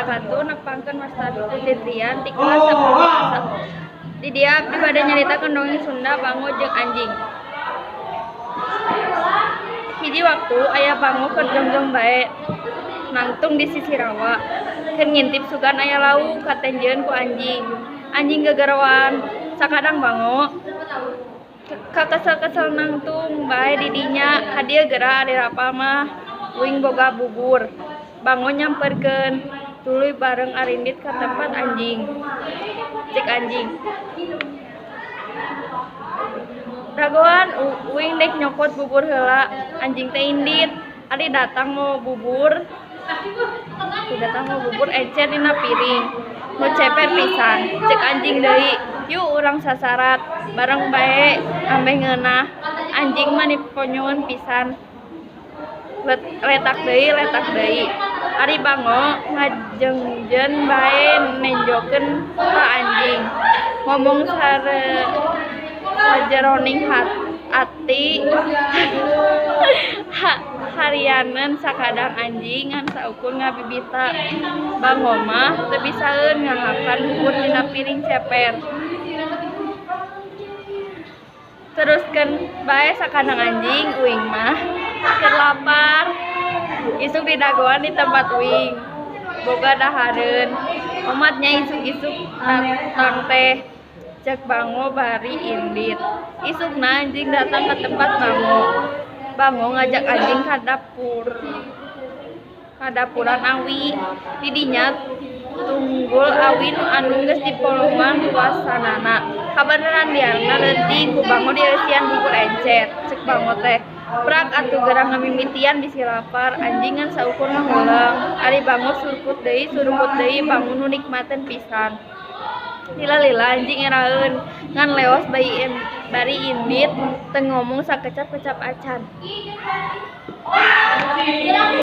wabarakatuh. Nepangkeun Wastami Fitrian ti kelas 10. Di dia abdi bade nyaritakeun dongeng Sunda Bango jeung Anjing. Hiji waktu aya bango keur jongjong bae nangtung di sisi rawa. Keur ngintip sugan aya lauk katenjeun ku anjing. Anjing gegerowan sakadang bango kakesel-kesel nangtung bae di dinya. Hadieu geura ari rapal mah uing boga bubur. Bango nyamperkeun tuluy bareng arindit ka tempat anjing. Cek anjing, dagoan uing dek nyokot bubur heula. Anjing teh indit, ari datang mau bubur encer dina piring nu ceper pisan. Cek anjing deui, yuk urang sasarat bareng bae ambeh ngeunah. Anjing mah diponyoeun pisan, letak deui. Ari bango ngajengjeun bae nenjokeun ka anjing, ngomong sajeroning ati harianeun sakadang anjing ngan saukur ngabibita. Bango mah teu bisaeun ngahakan bubur dina piring ceper. Teruskeun bae sakadang anjing, uing mah keur lapar. Isuk didagoan di tempat uing boga dahareun. Omatnya isuk-isuk datang teh, cek bango bari indit. Isukna anjing datang ke tempat bango. Bango ngajak anjing ka dapuran awi. Di dinya tunggul awi nu anu geus dipoloman kuasanana. Kabeneran liarna leutik ku bango dieusian bubur encer. Cek bango teh, prak atuh geura ngamimitian bisi lapar. Anjing ngan saukur ngahuleng. Ari bango suruput deui bango nu nikmateun pisan. Lila anjing eraeun ngan leos bari indit teu ngomong sakecap-kecap acan.